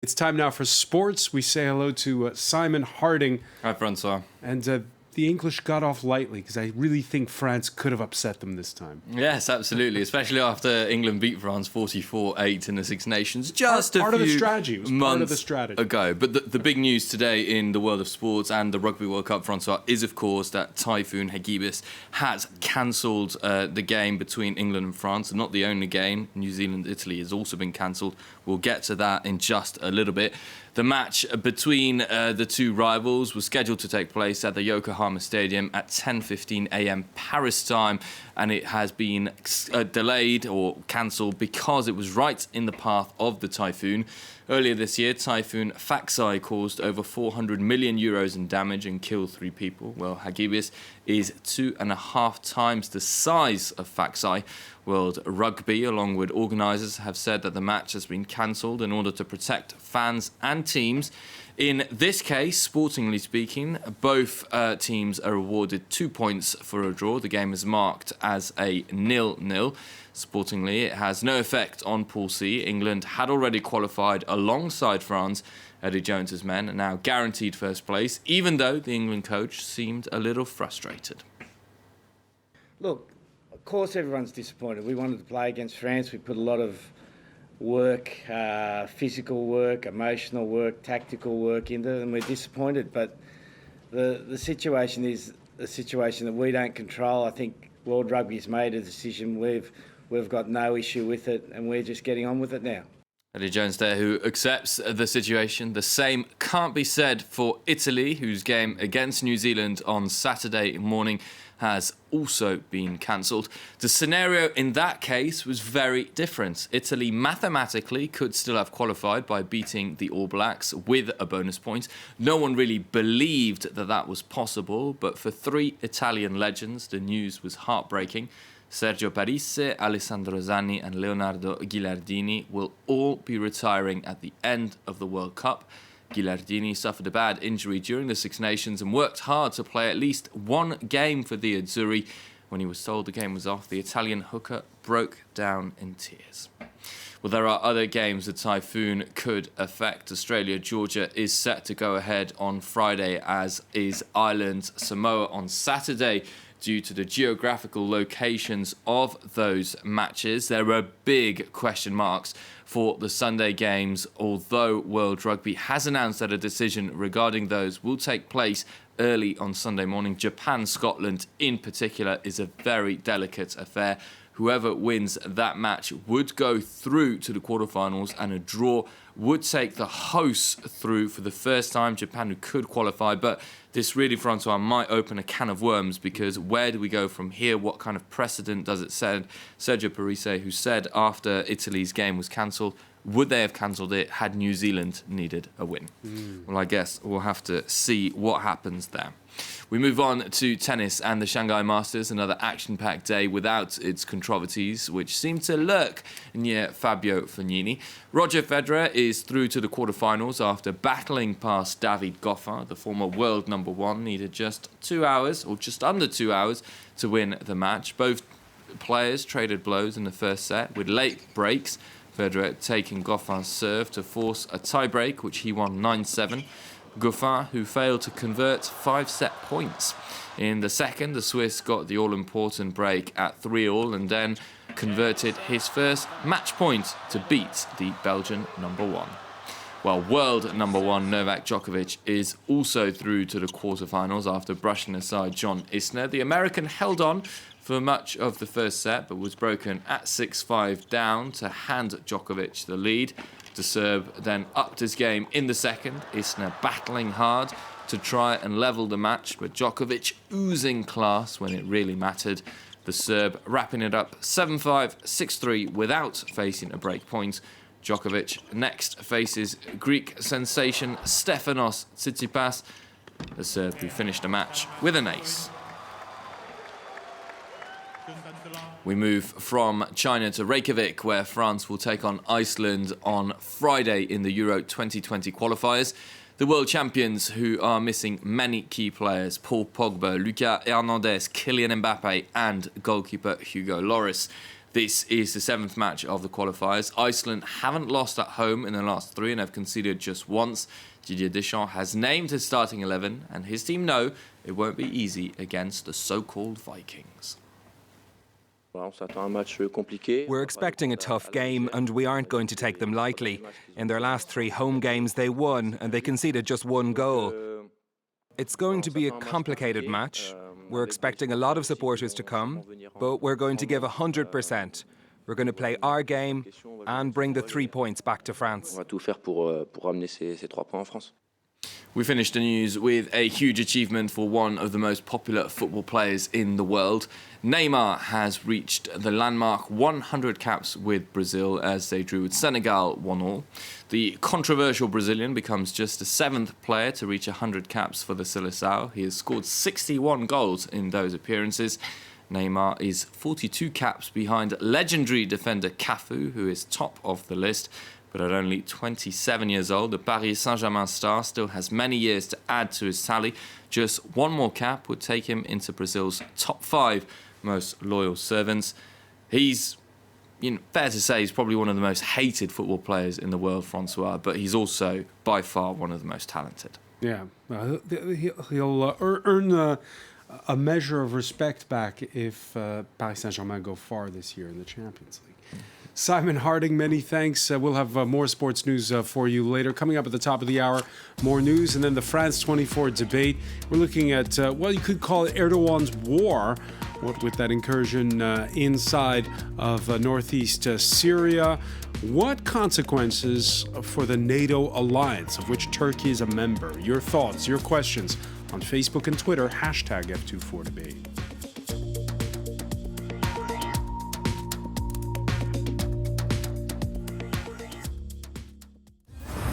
It's time now for sports. We say hello to Simon Harding. Hi, Francois. And the English got off lightly because I really think France could have upset them this time. Yes, absolutely, especially after England beat France 44-8 in the Six Nations just part a few of the strategy. It was months part of the strategy. ago. But the big news today in the world of sports and the Rugby World Cup, Francois, is of course that Typhoon Hagibis has cancelled the game between England and France. Not the only game. New Zealand-Italy has also been cancelled. We'll get to that in just a little bit. The match between the two rivals was scheduled to take place at the Yokohama Stadium at 10:15 a.m. Paris time, and it has been delayed or cancelled because it was right in the path of the typhoon. Earlier this year, Typhoon Faxai caused over 400 million euros in damage and killed 3 people. Well, Hagibis is 2.5 times the size of Faxai. World Rugby, along with organisers, have said that the match has been cancelled in order to protect fans and teams. In this case, sportingly speaking, both teams are awarded 2 points for a draw. The game is marked as a 0-0. Sportingly, it has no effect on Pool C. England had already qualified alongside France. Eddie Jones's men are now guaranteed first place, even though the England coach seemed a little frustrated. Look, of course everyone's disappointed. We wanted to play against France. We put a lot of work, physical work, emotional work, tactical work into it, and we're disappointed. But the situation is a situation that we don't control. I think World Rugby's made a decision. We've got no issue with it, and we're just getting on with it now. Eddie Jones there, who accepts the situation. The same can't be said for Italy, whose game against New Zealand on Saturday morning has also been cancelled. The scenario in that case was very different. Italy mathematically could still have qualified by beating the All Blacks with a bonus point. No one really believed that that was possible, but for 3 Italian legends, the news was heartbreaking. Sergio Parisse, Alessandro Zanni and Leonardo Ghilardini will all be retiring at the end of the World Cup. Ghilardini suffered a bad injury during the Six Nations and worked hard to play at least one game for the Azzurri. When he was told the game was off, the Italian hooker broke down in tears. Well, there are other games the typhoon could affect. Australia, Georgia is set to go ahead on Friday, as is Ireland, Samoa on Saturday. Due to the geographical locations of those matches, there are big question marks for the Sunday games, although World Rugby has announced that a decision regarding those will take place early on Sunday morning. Japan-Scotland in particular is a very delicate affair. Whoever wins that match would go through to the quarterfinals, and a draw would take the hosts through for the first time. Japan, who could qualify, but this really, Francois, might open a can of worms, because where do we go from here? What kind of precedent does it set? Sergio Parisse, who said after Italy's game was cancelled, would they have cancelled it had New Zealand needed a win? Well, I guess we'll have to see what happens there. We move on to tennis and the Shanghai Masters, another action-packed day without its controversies, which seem to lurk near Fabio Fognini. Roger Federer is through to the quarterfinals after battling past David Goffin. The former world number 1 needed just 2 hours, or just under 2 hours, to win the match. Both players traded blows in the first set with late breaks. Federer taking Goffin's serve to force a tie-break, which he won 9-7. Goffin, who failed to convert 5 set points. In the second, the Swiss got the all-important break at 3-all and then converted his first match point to beat the Belgian number 1. While world number 1 Novak Djokovic is also through to the quarterfinals after brushing aside John Isner. The American held on for much of the first set, but was broken at 6-5 down to hand Djokovic the lead. The Serb then upped his game in the second, Isner battling hard to try and level the match, but Djokovic oozing class when it really mattered. The Serb wrapping it up 7-5, 6-3 without facing a break point. Djokovic next faces Greek sensation Stefanos Tsitsipas, the Serb who finished the match with an ace. We move from China to Reykjavik, where France will take on Iceland on Friday in the Euro 2020 qualifiers. The world champions, who are missing many key players, Paul Pogba, Lucas Hernandez, Kylian Mbappe and goalkeeper Hugo Lloris. This is the 7th match of the qualifiers. Iceland haven't lost at home in the last 3 and have conceded just once. Didier Deschamps has named his starting 11 and his team know it won't be easy against the so-called Vikings. We're expecting a tough game and we aren't going to take them lightly. In their last 3 home games they won and they conceded just 1 goal. It's going to be a complicated match. We're expecting a lot of supporters to come, but we're going to give 100%. We're going to play our game and bring the 3 points back to France. We finished the news with a huge achievement for one of the most popular football players in the world. Neymar has reached the landmark 100 caps with Brazil as they drew with Senegal 1-1. The controversial Brazilian becomes just the 7th player to reach 100 caps for the Seleção. He has scored 61 goals in those appearances. Neymar is 42 caps behind legendary defender Cafu, who is top of the list. But at only 27 years old, the Paris Saint-Germain star still has many years to add to his tally. Just 1 more cap would take him into Brazil's top 5 most loyal servants. He's, fair to say, he's probably one of the most hated football players in the world, Francois, but he's also by far one of the most talented. Yeah, he'll earn a measure of respect back if Paris Saint-Germain go far this year in the Champions League. Simon Harding, many thanks. We'll have more sports news for you later. Coming up at the top of the hour, more news, and then the France 24 debate. We're looking at, you could call it Erdogan's war, what with that incursion inside of northeast Syria. What consequences for the NATO alliance, of which Turkey is a member? Your thoughts, your questions on Facebook and Twitter, #F24Debate.